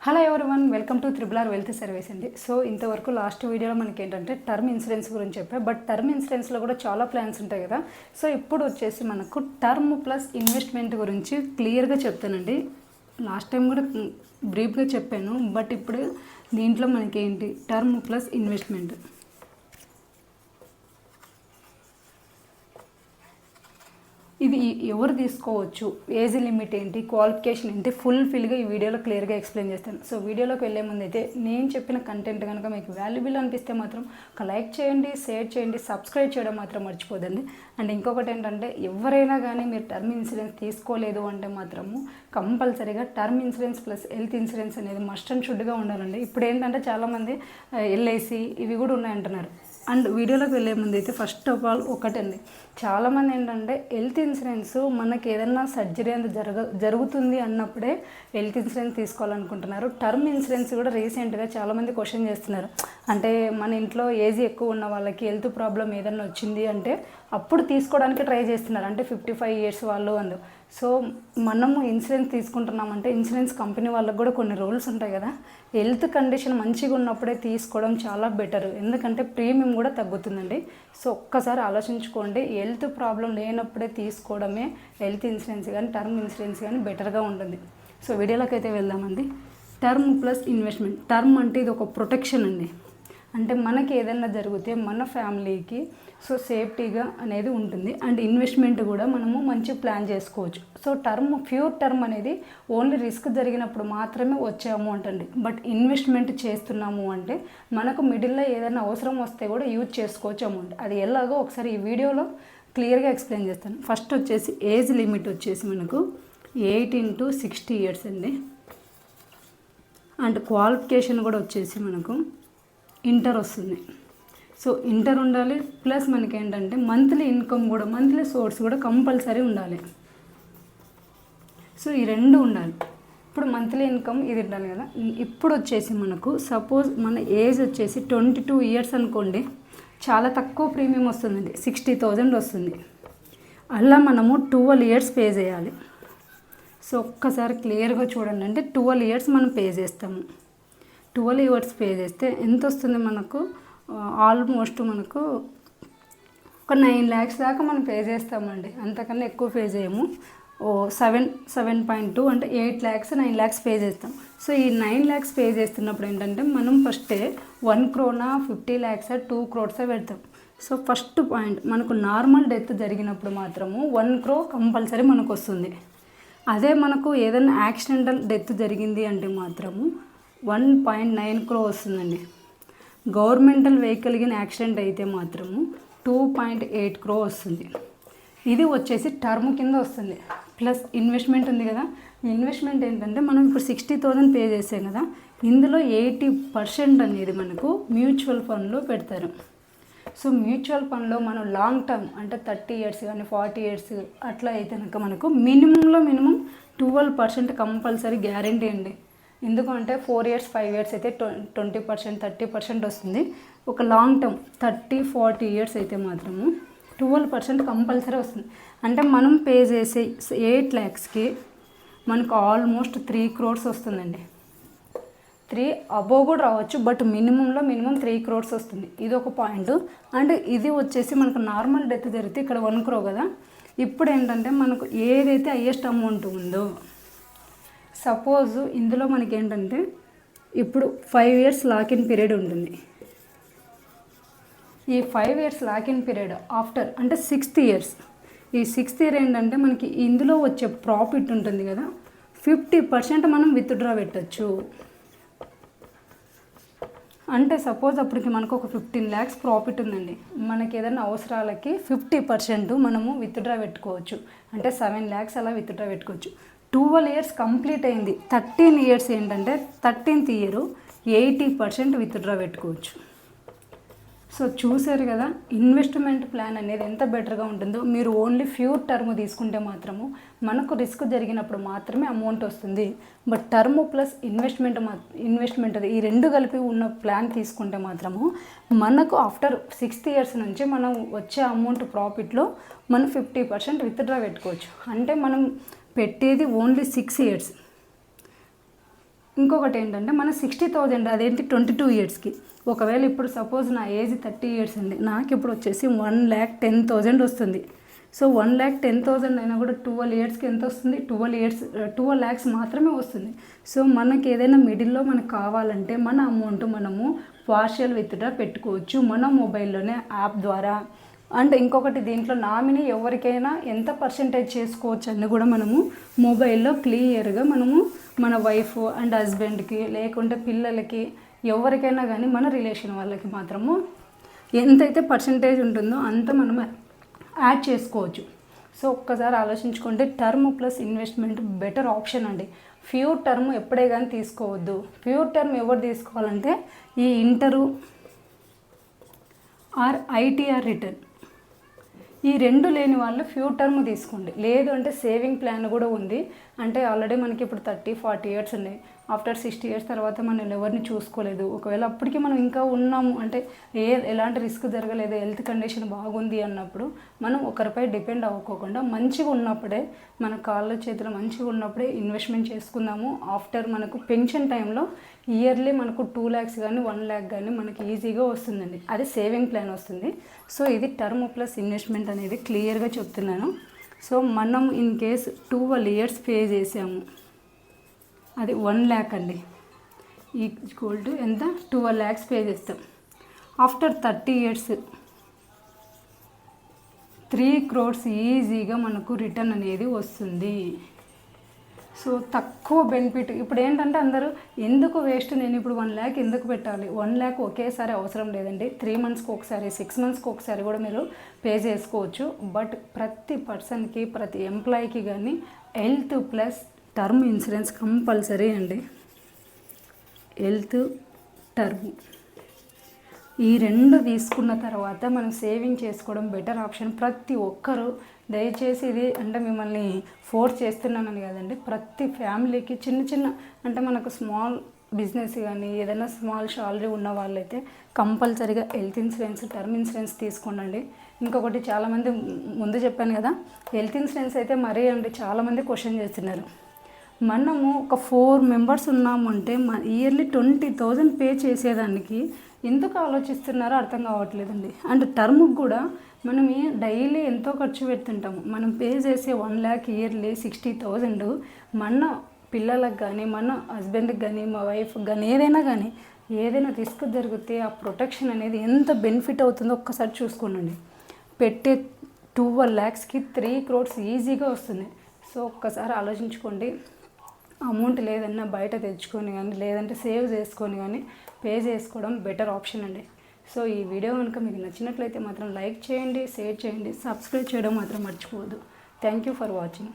Hello everyone, welcome to triple wealth service అండి. So ఇంతవరకు last వీడియోలో మనకి ఏంటంటే టర్మ్ ఇన్సూరెన్స్ గురించి చెప్పా. బట్ టర్మ్ ఇన్సూరెన్స్లో కూడా చాలా ప్లాన్స్ ఉంటాయి కదా. సో ఇప్పుడు వచ్చేసి మనకు టర్మ్ ప్లస్ ఇన్వెస్ట్మెంట్ గురించి క్లియర్గా చెప్తానండి. లాస్ట్ టైం కూడా బ్రీఫ్గా చెప్పాను, బట్ ఇప్పుడు దీంట్లో మనకి ఏంటి టర్మ్ ప్లస్ ఇన్వెస్ట్మెంట్. ఇది ఎవరు తీసుకోవచ్చు, ఏజ్ లిమిట్ ఏంటి, క్వాలిఫికేషన్ ఏంటి, ఫుల్ఫిల్గా ఈ వీడియోలో క్లియర్గా ఎక్స్ప్లెయిన్ చేస్తాను. సో వీడియోలోకి వెళ్ళే ముందు అయితే నేను చెప్పిన కంటెంట్ కనుక మీకు వాల్యుబుల్ అనిపిస్తే మాత్రం ఒక లైక్ చేయండి, షేర్ చేయండి, సబ్స్క్రైబ్ చేయడం మాత్రం మర్చిపోదండి. అండ్ ఇంకొకటి ఏంటంటే ఎవరైనా కానీ మీరు టర్మ్ ఇన్సూరెన్స్ తీసుకోలేదు అంటే మాత్రము కంపల్సరీగా term insurance plus health insurance అనేది మస్ట్ అండ్ షుడ్గా ఉండాలండి. ఇప్పుడు ఏంటంటే చాలామంది ఎల్ఐసి ఇవి కూడా ఉన్నాయంటున్నారు. అండ్ వీడియోలోకి వెళ్ళే ముందు అయితే ఫస్ట్ ఆఫ్ ఆల్ ఒకటండి, చాలామంది ఏంటంటే హెల్త్ ఇన్సూరెన్స్ మనకి ఏదన్నా సర్జరీ అనేది జరుగుతుంది అన్నప్పుడే హెల్త్ ఇన్సూరెన్స్ తీసుకోవాలనుకుంటున్నారు. టర్మ్ ఇన్సూరెన్స్ కూడా రీసెంట్గా చాలామంది క్వశ్చన్ చేస్తున్నారు. అంటే మన ఇంట్లో ఏజ్ ఎక్కువ ఉన్న వాళ్ళకి హెల్త్ ప్రాబ్లం ఏదన్నా వచ్చింది అంటే అప్పుడు తీసుకోవడానికి ట్రై చేస్తున్నారు, అంటే 55 years వాళ్ళు అందు. సో మనము ఇన్సూరెన్స్ తీసుకుంటున్నామంటే ఇన్సూరెన్స్ కంపెనీ వాళ్ళకి కూడా కొన్ని రూల్స్ ఉంటాయి కదా. హెల్త్ కండిషన్ మంచిగా ఉన్నప్పుడే తీసుకోవడం చాలా బెటర్, ఎందుకంటే ప్రీమియం కూడా తగ్గుతుందండి. సో ఒక్కసారి ఆలోచించుకోండి, హెల్త్ ప్రాబ్లం లేనప్పుడే తీసుకోవడమే హెల్త్ ఇన్సూరెన్స్ కానీ టర్మ్ ఇన్సూరెన్స్ కానీ బెటర్గా ఉంటుంది. సో వీడియోలోకి అయితే వెళ్దామండి. Term plus investment. టర్మ్ అంటే ఇది ఒక ప్రొటెక్షన్ అండి, అంటే మనకి ఏదైనా జరిగితే మన ఫ్యామిలీకి సో సేఫ్టీగా అనేది ఉంటుంది. అండ్ ఇన్వెస్ట్మెంట్ కూడా మనము మంచి ప్లాన్ చేసుకోవచ్చు. సో ప్యూర్ టర్మ్ అనేది ఓన్లీ రిస్క్ జరిగినప్పుడు మాత్రమే వచ్చే అమౌంట్ అండి. బట్ ఇన్వెస్ట్మెంట్ చేస్తున్నాము అంటే మనకు మిడిల్లో ఏదైనా అవసరం వస్తే కూడా యూజ్ చేసుకోవచ్చు అమౌంట్. అది ఎలాగో ఒకసారి ఈ వీడియోలో క్లియర్గా ఎక్స్ప్లెయిన్ చేస్తాను. ఫస్ట్ వచ్చేసి ఏజ్ లిమిట్ వచ్చేసి మనకు 18 to 60 years అండి. అండ్ క్వాలిఫికేషన్ కూడా వచ్చేసి మనకు ఇంటర్ వస్తుంది. సో ఇంటర్ ఉండాలి, ప్లస్ మనకి ఏంటంటే మంత్లీ ఇన్కమ్ కూడా, మంత్లీ సోర్స్ కూడా కంపల్సరీ ఉండాలి. సో ఈ రెండు ఉండాలి. ఇప్పుడు మంత్లీ ఇన్కమ్ ఇది ఉండాలి కదా. ఇప్పుడు వచ్చేసి మనకు సపోజ్ మన ఏజ్ వచ్చేసి 22 years అనుకోండి, చాలా తక్కువ ప్రీమియం వస్తుందండి, 60,000 వస్తుంది. అలా మనము 12 years పే చేయాలి. సో ఒక్కసారి క్లియర్గా చూడండి, అంటే 12 years మనం పే చేస్తాము. 12 years పే చేస్తే ఎంత వస్తుంది మనకు, ఆల్మోస్ట్ మనకు ఒక 9 lakhs దాకా మనం పే చేస్తామండి. అంతకన్నా ఎక్కువ పే చేయము. 7.2 అంటే 8 lakhs 9 lakhs పే చేస్తాం. సో ఈ 9 lakhs పే చేస్తున్నప్పుడు ఏంటంటే మనం ఫస్టే 1 crore 50 lakhs 2 crores పెడతాం. సో ఫస్ట్ పాయింట్, మనకు నార్మల్ డెత్ జరిగినప్పుడు మాత్రము 1 crore కంపల్సరీ మనకు వస్తుంది. అదే మనకు ఏదైనా యాక్సిడెంటల్ డెత్ జరిగింది అంటే మాత్రము 1.9 crore వస్తుందండి. గవర్నమెంటల్ వెహికల్ గిన యాక్సిడెంట్ అయితే మాత్రము 2.8 crore వస్తుంది. ఇది వచ్చేసి టర్మ్ కింద వస్తుంది. ప్లస్ ఇన్వెస్ట్మెంట్ ఉంది కదా. ఇన్వెస్ట్మెంట్ ఏంటంటే మనం ఇప్పుడు 60,000 పే చేసాం కదా, ఇందులో 80% అనేది మనకు మ్యూచువల్ ఫండ్లో పెడతారు. సో మ్యూచువల్ ఫండ్లో మనం లాంగ్ టర్మ్ అంటే 30 years కానీ 40 years అట్లా అయితే కనుక మనకు మినిమంలో మినిమం 12% కంపల్సరీ గ్యారంటీ అండి. ఎందుకంటే 4 years 5 years అయితే 20% 30% వస్తుంది. ఒక లాంగ్ టర్మ్ 30-40 years అయితే మాత్రము 12% కంపల్సరీ వస్తుంది. అంటే మనం పే చేసే 8 lakhsకి మనకు ఆల్మోస్ట్ 3 crores వస్తుందండి. 3 above కూడా రావచ్చు, బట్ మినిమంలో మినిమం 3 crores వస్తుంది. ఇది ఒక పాయింట్. అండ్ ఇది వచ్చేసి మనకు నార్మల్ డెత్ జరిగితే ఇక్కడ 1 crore కదా. ఇప్పుడు ఏంటంటే మనకు ఏదైతే హైయెస్ట్ అమౌంట్ ఉందో, సపోజ్ ఇందులో మనకి ఏంటంటే ఇప్పుడు 5 years లాకిన్ పీరియడ్ ఉంటుంది. ఈ 5 years లాకిన్ పీరియడ్ ఆఫ్టర్ అంటే 6th year, ఈ 6th year ఏంటంటే మనకి ఇందులో వచ్చే ప్రాఫిట్ ఉంటుంది కదా, 50% మనం విత్డ్రా పెట్టచ్చు. అంటే సపోజ్ అప్పటికి మనకు ఒక 15 lakhs ప్రాఫిట్ ఉందండి, మనకి ఏదైనా అవసరాలకి 50% మనము విత్డ్రా పెట్టుకోవచ్చు. అంటే 7 lakhs అలా విత్డ్రా పెట్టుకోవచ్చు. 12 years కంప్లీట్ అయింది, 13 years ఏంటంటే 13th year 80% విత్డ్రా పెట్టుకోవచ్చు. సో చూసారు కదా ఇన్వెస్ట్మెంట్ ప్లాన్ అనేది ఎంత బెటర్గా ఉంటుందో. మీరు ఓన్లీ ప్యూర్ టర్మ్ తీసుకుంటే మాత్రము మనకు రిస్క్ జరిగినప్పుడు మాత్రమే అమౌంట్ వస్తుంది. బట్ టర్మ్ ప్లస్ ఇన్వెస్ట్మెంట్ ఈ రెండు కలిపి ఉన్న ప్లాన్ తీసుకుంటే మాత్రము మనకు ఆఫ్టర్ 6th year నుంచి మనం వచ్చే అమౌంట్ ప్రాఫిట్లో మనం 50% విత్డ్రా పెట్టుకోవచ్చు. అంటే మనం పెట్టేది ఓన్లీ 6 years. ఇంకొకటి ఏంటంటే మన 60,000 అదేంటి 22 ఇయర్స్కి. ఒకవేళ ఇప్పుడు సపోజ్ నా ఏజ్ 30 ఇయర్స్ అండి, నాకు ఇప్పుడు వచ్చేసి 1,10,000 వస్తుంది. సో 1,10,000 అయినా కూడా 12 ఇయర్స్కి ఎంత వస్తుంది? 12 lakhs మాత్రమే వస్తుంది. సో మనకి ఏదైనా మిడిల్లో మనకు కావాలంటే మన అమౌంట్ మనము పార్షియల్ విత్డ్రా పెట్టుకోవచ్చు మన మొబైల్లోనే యాప్ ద్వారా. అండ్ ఇంకొకటి దీంట్లో నామినీ ఎవరికైనా ఎంత పర్సెంటేజ్ చేసుకోవచ్చు అని కూడా మనము మొబైల్లో క్లియర్గా మనము మన వైఫ్ అండ్ హస్బెండ్కి లేకుంటే పిల్లలకి ఎవరికైనా కానీ మన రిలేషన్ వాళ్ళకి మాత్రము ఎంతైతే పర్సెంటేజ్ ఉంటుందో అంత మనం యాడ్ చేసుకోవచ్చు. సో ఒక్కసారి ఆలోచించుకుంటే term plus investment better option అండి. ప్యూర్ టర్మ్ ఎప్పుడే కానీ తీసుకోవద్దు. ప్యూర్ టర్మ్ ఎవరు తీసుకోవాలంటే ఈ ఇంటరు ఆర్ ఐటీఆర్ రిటర్న్ ఈ రెండు లేని వాళ్ళు ప్యూర్ టర్మ్ తీసుకోండి. లేదు అంటే సేవింగ్ ప్లాన్ కూడా ఉంది. అంటే ఆల్రెడీ మనకి ఇప్పుడు 30-40 ఇయర్స్ ఉన్నాయి. ఆఫ్టర్ 60 ఇయర్స్ తర్వాత మనం ఎవరిని చూసుకోలేదు, ఒకవేళ అప్పటికి మనం ఇంకా ఉన్నాము అంటే ఎలాంటి రిస్క్ జరగలేదు, హెల్త్ కండిషన్ బాగుంది అన్నప్పుడు మనం ఒకరిపై డిపెండ్ అవ్వకోకుండా మంచిగా ఉన్నప్పుడే మన కాళ్ళ చేతులు మంచిగా ఉన్నప్పుడే ఇన్వెస్ట్మెంట్ చేసుకుందాము. ఆఫ్టర్ మనకు పెన్షన్ టైంలో ఇయర్లీ మనకు 2 lakhs కానీ 1 lakh కానీ మనకి ఈజీగా వస్తుందండి. అది సేవింగ్ ప్లాన్ వస్తుంది. సో ఇది టర్మ్ ప్లస్ ఇన్వెస్ట్మెంట్ అనేది క్లియర్గా చెప్తున్నాను. సో మనం ఇన్ కేస్ 12 years పే చేసాము, అది 1 lakh అండి, ఈక్వల్ టు ఎంత? 12 lakhs పే చేస్తాం. ఆఫ్టర్ 30 years 3 crores ఈజీగా మనకు రిటర్న్ అనేది వస్తుంది. సో తక్కువ బెనిఫిట్. ఇప్పుడు ఏంటంటే అందరూ ఎందుకు వేస్ట్, నేను ఇప్పుడు 1 lakh ఎందుకు పెట్టాలి? 1 lakh ఒకేసారి అవసరం లేదండి. 3 monthsకి ఒకసారి 6 monthsకి ఒకసారి కూడా మీరు పే చేసుకోవచ్చు. బట్ ప్రతి పర్సన్కి ప్రతి ఎంప్లాయీకి కానీ health plus term insurance compulsory అండి. హెల్త్ టర్మ్ ఈ రెండు తీసుకున్న తర్వాత మనం సేవింగ్ చేసుకోవడం బెటర్ ఆప్షన్. ప్రతి ఒక్కరూ దయచేసి ఇది అంటే మిమ్మల్ని ఫోర్స్ చేస్తున్నానని కదండి, ప్రతి ఫ్యామిలీకి చిన్న చిన్న అంటే మనకు స్మాల్ బిజినెస్ కానీ ఏదైనా స్మాల్ శాలరీ ఉన్న వాళ్ళైతే కంపల్సరీగా హెల్త్ ఇన్సూరెన్స్ టర్మ్ ఇన్సూరెన్స్ తీసుకోండి. ఇంకొకటి చాలామంది ముందు చెప్పాను కదా, హెల్త్ ఇన్సూరెన్స్ అయితే మరీ అండి చాలామంది క్వశ్చన్ చేస్తున్నారు. మనము ఒక 4 members ఉన్నామంటే ఇయర్లీ 20,000 పే చేసేదానికి ఎందుకు ఆలోచిస్తున్నారో అర్థం కావట్లేదండి. అండ్ టర్మ్కి కూడా మనం డైలీ ఎంతో ఖర్చు పెడుతుంటాము. మనం పే చేసే 1 lakh ఇయర్లీ 60,000 మన పిల్లలకు కానీ మన హస్బెండ్కి కానీ మా వైఫ్కి కానీ ఏదైనా రిస్క్ జరిగితే ఆ ప్రొటెక్షన్ అనేది ఎంత బెనిఫిట్ అవుతుందో ఒక్కసారి చూసుకోండి. పెట్టే 12 lakhsకి 3 crores ఈజీగా వస్తుంది. సో ఒక్కసారి ఆలోచించుకోండి. అమౌంట్ లేదన్నా బయట తెచ్చుకొని కానీ లేదంటే సేవ్ చేసుకొని కానీ పే చేసుకోవడం బెటర్ ఆప్షన్ అండి. సో ఈ వీడియో కనుక మీకు నచ్చినట్లయితే మాత్రం లైక్ చేయండి, షేర్ చేయండి, సబ్స్క్రైబ్ చేయడం మాత్రం మర్చిపోవద్దు. Thank you for watching.